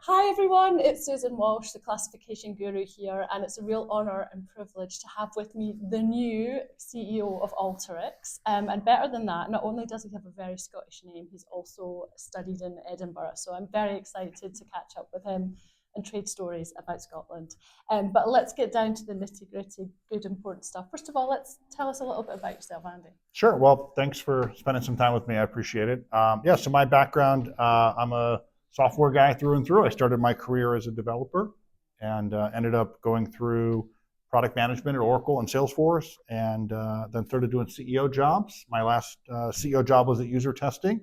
Hi everyone, it's Susan Walsh, the classification guru here, and it's a real honour and privilege to have with me the new CEO of Alteryx. And better than that, not only does he have a very Scottish name, he's also studied in Edinburgh. So I'm very excited to catch up with him and trade stories about Scotland. But let's get down to the nitty-gritty, good, important stuff. First of all, let's tell us a little bit about yourself, Andy. Sure. Well, thanks for spending some time with me. I appreciate it. So my background, I'm a software guy through and through. I started my career as a developer and ended up going through product management at Oracle and Salesforce, and then started doing CEO jobs. My last CEO job was at user testing,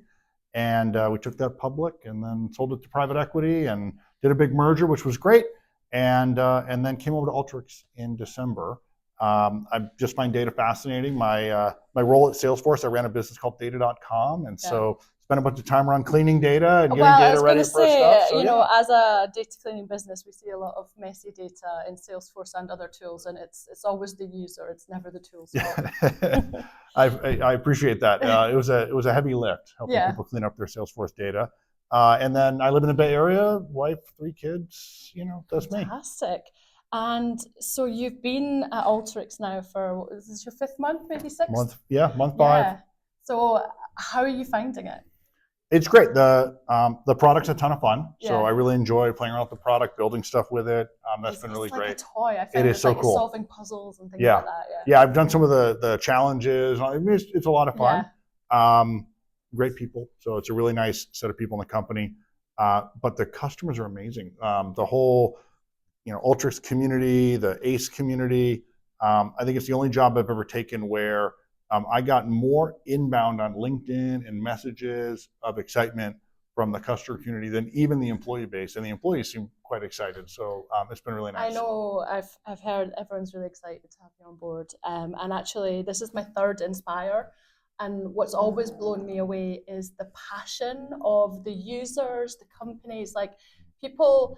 and we took that public and then sold it to private equity and did a big merger, which was great, and then came over to Alteryx in December. I just find data fascinating. My role at Salesforce, I ran a business called data.com, and so spent a bunch of time around cleaning data and getting data ready for stuff. So, as a data cleaning business, we see a lot of messy data in Salesforce and other tools, and it's always the user, it's never the tool's fault. I appreciate that. It was a heavy lift helping people clean up their Salesforce data. And then I live in the Bay Area, wife, 3 kids, that's me. Fantastic. And so you've been at Alteryx now for, is this your 5th month, maybe 6th? Month 5. So how are you finding it? It's great. The product's a ton of fun. Yeah. So I really enjoy playing around with the product, building stuff with it. That's been really great. It's like a toy. I find it is so like cool. Solving puzzles and things like that. Yeah, I've done some of the challenges. I mean, it's a lot of fun. Great people. So it's a really nice set of people in the company. But the customers are amazing. The whole Alteryx community, the ACE community. I think it's the only job I've ever taken where I got more inbound on LinkedIn and messages of excitement from the customer community than even the employee base, and the employees seem quite excited. So it's been really nice. I know. I've heard everyone's really excited to have you on board. And actually, this is my 3rd Inspire. And what's always blown me away is the passion of the users, the companies. Like, people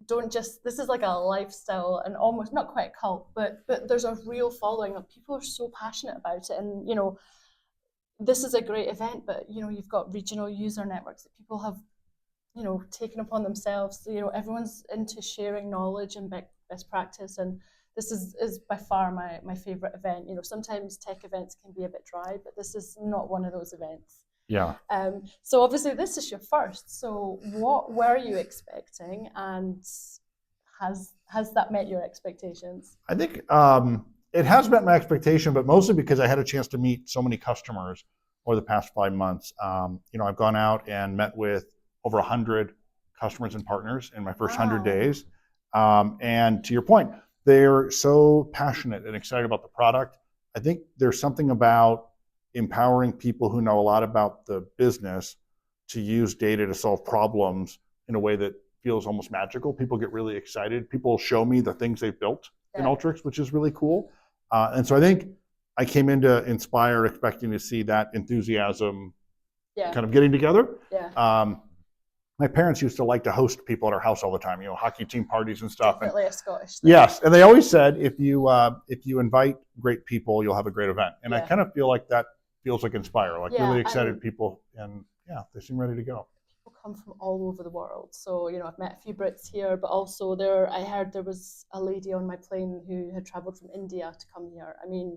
don't just, this is like a lifestyle and almost not quite a cult, but there's a real following of people are so passionate about it. And this is a great event, but you've got regional user networks that people have taken upon themselves. Everyone's into sharing knowledge and best practice, and this is by far my favorite event. Sometimes tech events can be a bit dry, but this is not one of those events. Yeah. So obviously this is your first. So what were you expecting, and has that met your expectations? I think it has met my expectation, but mostly because I had a chance to meet so many customers over the past 5 months. I've gone out and met with over 100 customers and partners in my first 100 days. And to your point, they're so passionate and excited about the product. I think there's something about empowering people who know a lot about the business to use data to solve problems in a way that feels almost magical. People get really excited. People show me the things they've built in Alteryx, which is really cool. And so I think I came into Inspire expecting to see that enthusiasm kind of getting together. My parents used to like to host people at our house all the time, hockey team parties and stuff. Definitely a Scottish thing. Yes, and they always said if you invite great people, you'll have a great event. And I kind of feel like that feels like Inspire, like really excited people, and they seem ready to go. People come from all over the world. So, I've met a few Brits here, but also I heard there was a lady on my plane who had traveled from India to come here. I mean,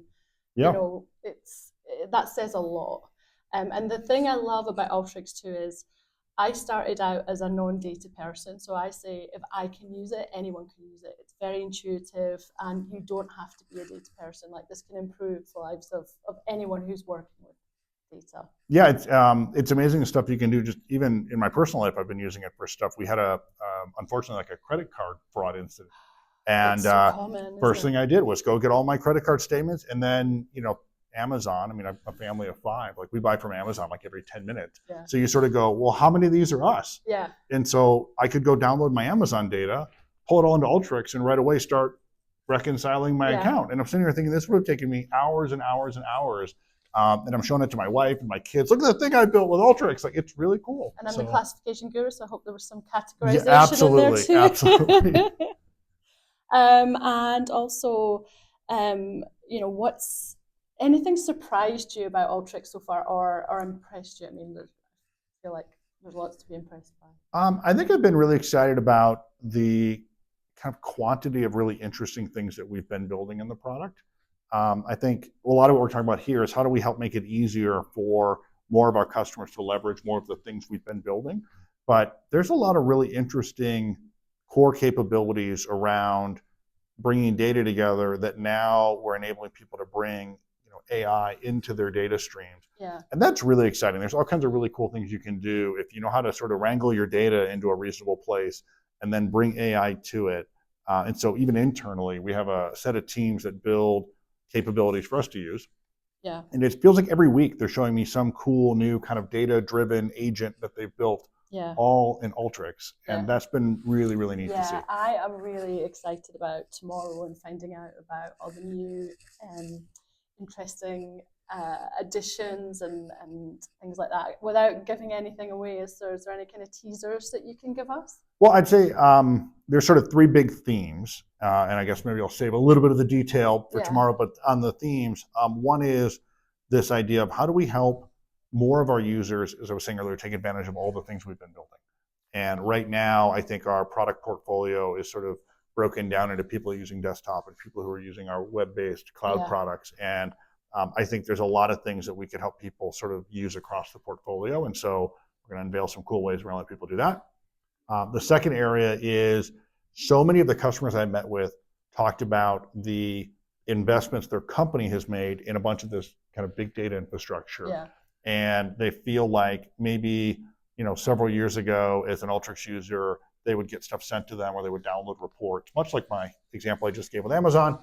that says a lot. And the thing I love about Alteryx too is I started out as a non-data person. So I say, if I can use it, anyone can use it. It's very intuitive, and you don't have to be a data person. Like, this can improve the lives of anyone who's working with data. Yeah, it's amazing the stuff you can do. Just even in my personal life, I've been using it for stuff. We had unfortunately, like a credit card fraud incident. And so common, first thing I did was go get all my credit card statements, and then, Amazon, I mean, I'm a family of 5. Like, we buy from Amazon like every 10 minutes. So you sort of go, well, how many of these are us? And so I could go download my Amazon data, pull it all into Alteryx, and right away start reconciling my account. And I'm sitting here thinking, this would have taken me hours and hours and hours. And I'm showing it to my wife and my kids. Look at the thing I built with Alteryx. Like, it's really cool. And I'm the classification guru, so I hope there was some categorization in there too. Absolutely. And also, what's anything surprised you about Alteryx so far, or impressed you? I mean, I feel like There's lots to be impressed by. I think I've been really excited about the kind of quantity of really interesting things that we've been building in the product. I think a lot of what we're talking about here is how do we help make it easier for more of our customers to leverage more of the things we've been building. But there's a lot of really interesting core capabilities around bringing data together that now we're enabling people to bring AI into their data streams. Yeah. And that's really exciting. There's all kinds of really cool things you can do if you know how to sort of wrangle your data into a reasonable place and then bring AI to it. And so even internally, we have a set of teams that build capabilities for us to use. Yeah. And it feels like every week they're showing me some cool new kind of data-driven agent that they've built, all in Alteryx. And that's been really, really neat to see. Yeah, I am really excited about tomorrow and finding out about all the new interesting additions and things like that. Without giving anything away, is there any kind of teasers that you can give us? Well, I'd say there's sort of three big themes, and I guess maybe I'll save a little bit of the detail for tomorrow, but on the themes, one is this idea of how do we help more of our users, as I was saying earlier, take advantage of all the things we've been building. And right now, I think our product portfolio is sort of broken down into people using desktop and people who are using our web-based cloud products. And I think there's a lot of things that we could help people sort of use across the portfolio. And so we're going to unveil some cool ways we're going to let people do that. The second area is so many of the customers I met with talked about the investments their company has made in a bunch of this kind of big data infrastructure. Yeah. And they feel like maybe, several years ago as an Alteryx user, they would get stuff sent to them or they would download reports, much like my example I just gave with Amazon.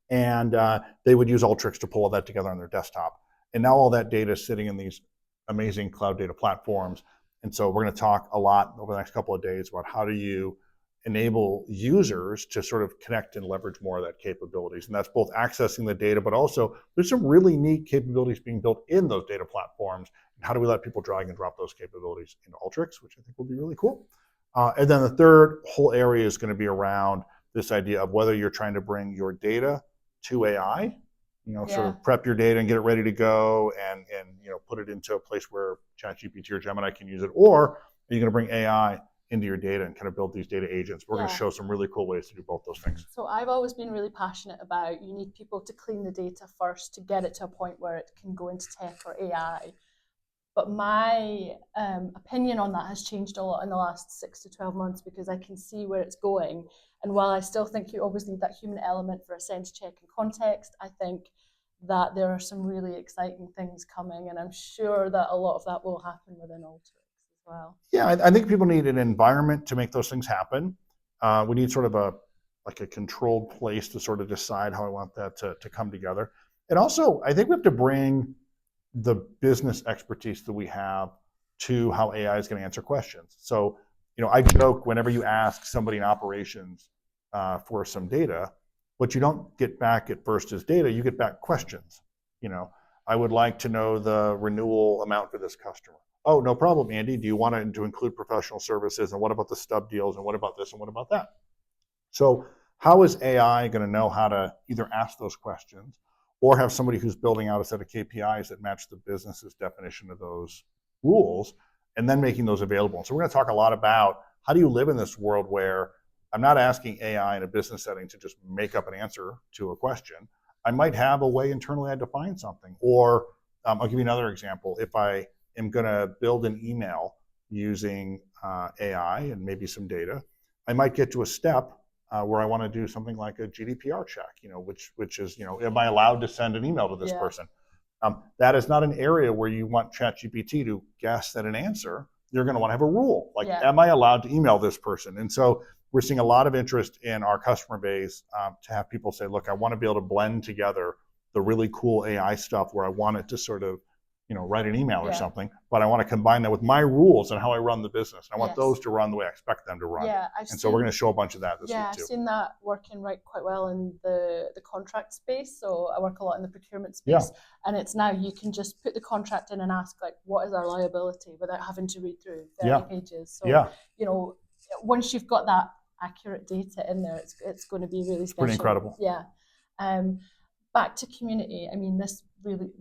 And they would use Alteryx to pull all that together on their desktop. And now all that data is sitting in these amazing cloud data platforms. And so we're going to talk a lot over the next couple of days about how do you enable users to sort of connect and leverage more of that capabilities. And that's both accessing the data, but also there's some really neat capabilities being built in those data platforms. And how do we let people drag and drop those capabilities into Alteryx, which I think will be really cool. And then the third whole area is going to be around this idea of whether you're trying to bring your data to AI, sort of prep your data and get it ready to go and put it into a place where ChatGPT or Gemini can use it, or are you going to bring AI into your data and kind of build these data agents? We're going to show some really cool ways to do both those things. So I've always been really passionate about you need people to clean the data first to get it to a point where it can go into tech or AI. But my opinion on that has changed a lot in the last 6 to 12 months because I can see where it's going. And while I still think you always need that human element for a sense check and context, I think that there are some really exciting things coming. And I'm sure that a lot of that will happen within Alteryx as well. Yeah, I think people need an environment to make those things happen. We need sort of a controlled place to sort of decide how I want that to come together. And also, I think we have to bring the business expertise that we have to how AI is going to answer questions. So, I joke whenever you ask somebody in operations for some data, what you don't get back at first is data, you get back questions. I would like to know the renewal amount for this customer. Oh, no problem, Andy. Do you want it to include professional services? And what about the stub deals? And what about this? And what about that? So how is AI going to know how to either ask those questions or have somebody who's building out a set of KPIs that match the business's definition of those rules and then making those available? So we're going to talk a lot about how do you live in this world where I'm not asking AI in a business setting to just make up an answer to a question. I might have a way internally I define something. Or I'll give you another example. If I am going to build an email using AI and maybe some data, I might get to a step where I want to do something like a GDPR check, which is, am I allowed to send an email to this person? That is not an area where you want ChatGPT to guess at an answer. You're going to want to have a rule, like, am I allowed to email this person? And so we're seeing a lot of interest in our customer base to have people say, look, I want to be able to blend together the really cool AI stuff where I want it to sort of, write an email or something, but I want to combine that with my rules and how I run the business. I want those to run the way I expect them to run. So we're going to show a bunch of that this week too. I've seen that working quite well in the contract space. So I work a lot in the procurement space, and it's now you can just put the contract in and ask, like, what is our liability without having to read through 30 pages. So once you've got that accurate data in there, it's going to be really special. Pretty incredible. back to community, I mean,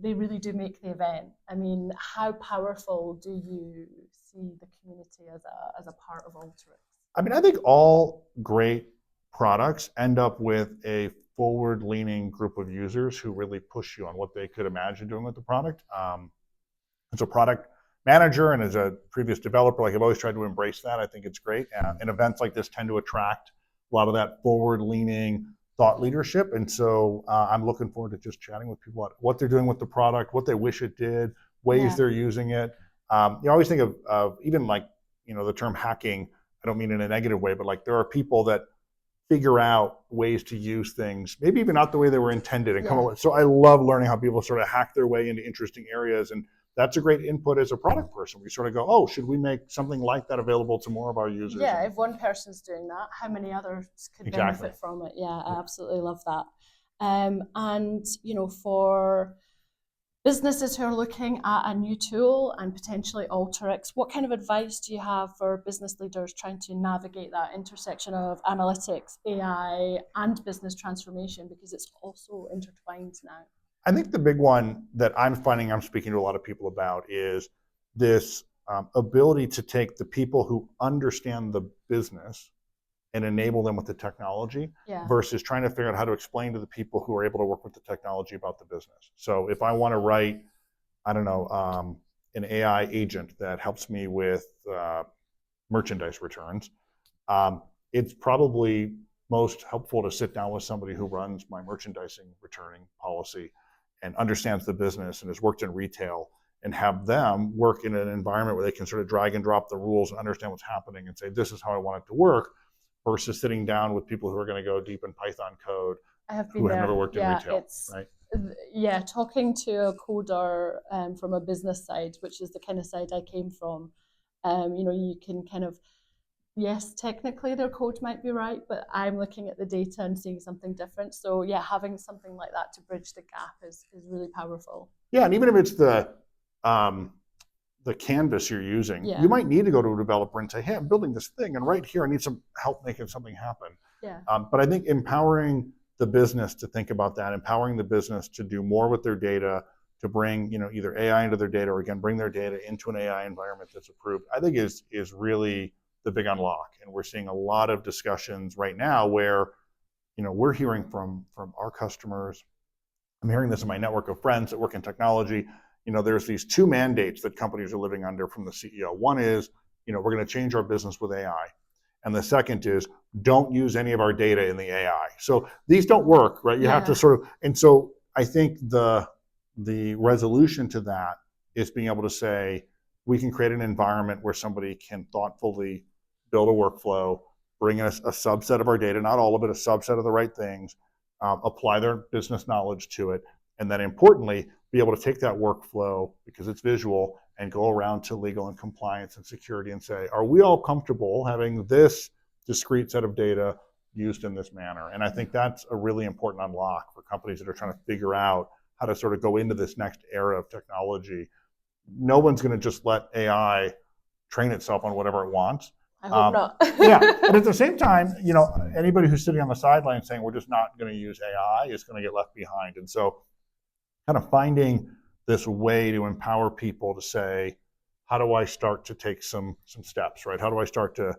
they really do make the event. I mean, how powerful do you see the community as a part of Alteryx? I mean, I think all great products end up with a forward-leaning group of users who really push you on what they could imagine doing with the product. As a product manager and as a previous developer, like I've always tried to embrace that. I think it's great. And events like this tend to attract a lot of that forward-leaning thought leadership. And so I'm looking forward to just chatting with people about what they're doing with the product, what they wish it did, ways they're using it. You always think of even like, the term hacking. I don't mean in a negative way, but like there are people that figure out ways to use things, maybe even not the way they were intended, and come up with. So I love learning how people sort of hack their way into interesting areas, and that's a great input as a product person. We sort of go, oh, should we make something like that available to more of our users? Yeah, if one person's doing that, how many others could benefit from it? Yeah, I absolutely love that. And for businesses who are looking at a new tool and potentially Alteryx, what kind of advice do you have for business leaders trying to navigate that intersection of analytics, AI, and business transformation, because it's also intertwined now? I think the big one that I'm finding I'm speaking to a lot of people about is this ability to take the people who understand the business and enable them with the technology versus trying to figure out how to explain to the people who are able to work with the technology about the business. So if I want to write, I don't know, an AI agent that helps me with merchandise returns, it's probably most helpful to sit down with somebody who runs my merchandising returning policy and understands the business and has worked in retail, and have them work in an environment where they can sort of drag and drop the rules and understand what's happening and say, this is how I want it to work, versus sitting down with people who are going to go deep in Python code who have never worked in retail. Right? Yeah, talking to a coder from a business side, which is the kind of side I came from, you can kind of, yes, technically their code might be right, but I'm looking at the data and seeing something different. So yeah, having something like that to bridge the gap is really powerful. Yeah, and even if it's the canvas you're using, you might need to go to a developer and say, hey, I'm building this thing, and right here I need some help making something happen. Yeah. But I think empowering the business to think about that, empowering the business to do more with their data, to bring either AI into their data, or again bring their data into an AI environment that's approved, I think is really the big unlock. And we're seeing a lot of discussions right now where we're hearing from our customers. I'm hearing this in my network of friends that work in technology. There's these two mandates that companies are living under from the CEO. One is, we're going to change our business with AI. And the second is, don't use any of our data in the AI. So these don't work, right? You have to sort of, and so I think the resolution to that is being able to say, we can create an environment where somebody can thoughtfully build a workflow, bring us a subset of our data, not all of it, a subset of the right things, apply their business knowledge to it, and then importantly, be able to take that workflow, because it's visual, and go around to legal and compliance and security and say, are we all comfortable having this discrete set of data used in this manner? And I think that's a really important unlock for companies that are trying to figure out how to sort of go into this next era of technology. No one's going to just let AI train itself on whatever it wants. I hope not. But at the same time, anybody who's sitting on the sidelines saying we're just not going to use AI is going to get left behind. And so kind of finding this way to empower people to say, how do I start to take some steps, right? How do I start to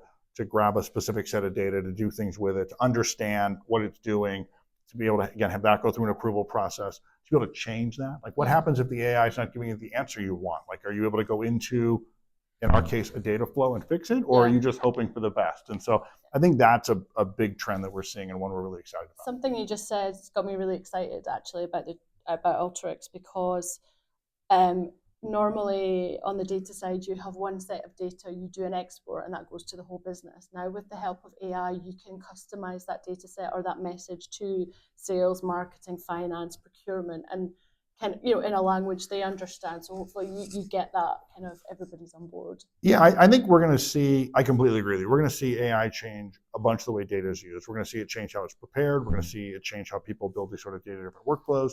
grab a specific set of data, to do things with it, to understand what it's doing, to be able to, again, have that go through an approval process, to be able to change that? Like, what happens if the AI is not giving you the answer you want? Like, are you able to go into, in our case, a data flow and fix it, or are you just hoping for the best? And so I think that's a big trend that we're seeing, and one we're really excited about. Something you just said got me really excited, actually, about Alteryx, because normally on the data side, you have one set of data, you do an export, and that goes to the whole business. Now, with the help of AI, you can customize that data set or that message to sales, marketing, finance, procurement, and in a language they understand. So hopefully you get that kind of, everybody's on board. Yeah, I think we're going to see, I completely agree with you. We're going to see AI change a bunch of the way data is used. We're going to see it change how it's prepared. We're going to see it change how people build these sort of data-driven workflows.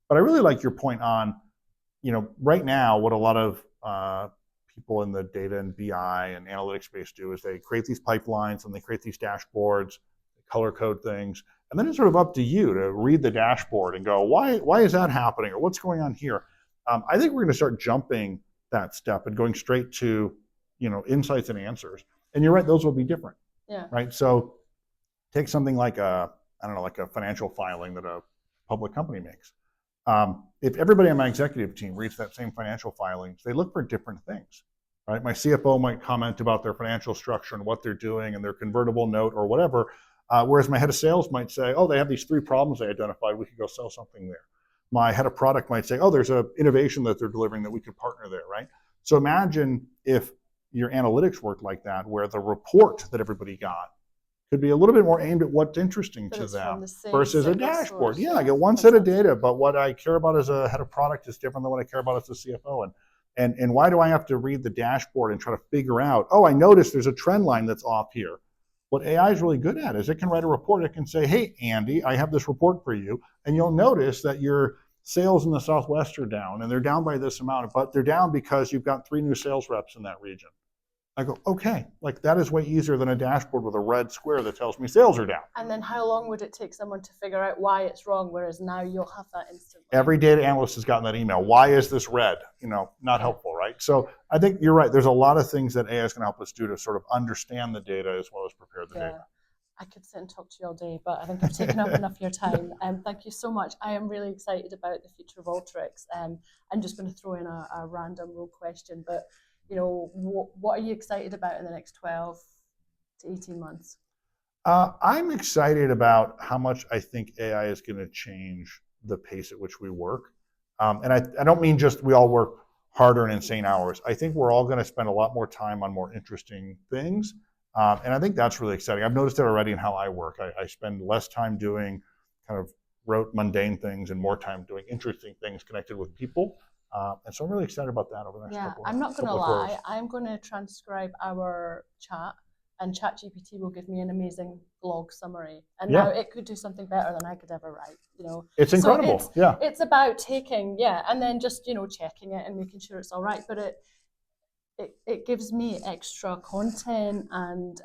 But I really like your point on, right now, what a lot of people in the data and BI and analytics space do is they create these pipelines and they create these dashboards, they color code things. And then it's sort of up to you to read the dashboard and go, why is that happening? Or what's going on here? I think we're going to start jumping that step and going straight to, insights and answers. And you're right, those will be different. Yeah. Right. So take something like a financial filing that a public company makes. If everybody on my executive team reads that same financial filings, they look for different things. Right. My CFO might comment about their financial structure and what they're doing and their convertible note or whatever. Whereas my head of sales might say, oh, they have these 3 problems they identified. We could go sell something there. My head of product might say, oh, there's an innovation that they're delivering that we could partner there, right? So imagine if your analytics worked like that, where the report that everybody got could be a little bit more aimed at what's interesting to them versus a dashboard. Source. Yeah, I get one set of data, but what I care about as a head of product is different than what I care about as a CFO. And why do I have to read the dashboard and try to figure out, oh, I noticed there's a trend line that's off here. What AI is really good at is it can write a report. It can say, hey, Andy, I have this report for you. And you'll notice that your sales in the Southwest are down, and they're down by this amount, but they're down because you've got 3 new sales reps in that region. I go, okay, like that is way easier than a dashboard with a red square that tells me sales are down. And then how long would it take someone to figure out why it's wrong, whereas now you'll have that instantly? Every data analyst has gotten that email. Why is this red? Not helpful, right? So I think you're right. There's a lot of things that AI is going to help us do to sort of understand the data as well as prepare the data. I could sit and talk to you all day, but I think I've taken up enough of your time. Thank you so much. I am really excited about the future of Alteryx. I'm just going to throw in a random roll question, but what are you excited about in the next 12 to 18 months? I'm excited about how much I think AI is going to change the pace at which we work. And I don't mean just we all work harder and insane hours. I think we're all going to spend a lot more time on more interesting things. And I think that's really exciting. I've noticed it already in how I work. I spend less time doing kind of rote, mundane things and more time doing interesting things connected with people. And so I'm really excited about that over the next couple of I'm not going to lie. quarters. I'm going to transcribe our chat, and ChatGPT will give me an amazing blog summary. And now it could do something better than I could ever write. It's incredible. So it's about taking, and then just checking it and making sure it's all right. But it gives me extra content and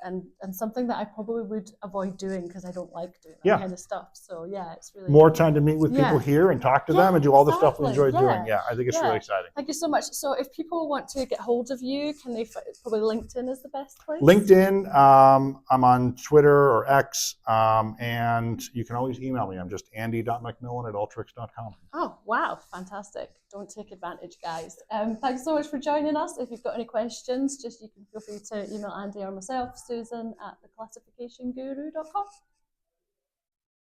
something that I probably would avoid doing because I don't like doing that kind of stuff. So it's really more time to meet with people here and talk to them and do all the stuff we enjoy doing. Yeah, I think it's really exciting. Thank you so much. So if people want to get hold of you, can they probably LinkedIn is the best place? LinkedIn, I'm on Twitter or X, and you can always email me. I'm just andy.macmillan@alteryx.com. Oh, wow. Fantastic. Don't take advantage, guys. Thanks so much for joining us. If you've got any questions, you can feel free to email Andy or myself, Susan, at theclassificationguru.com.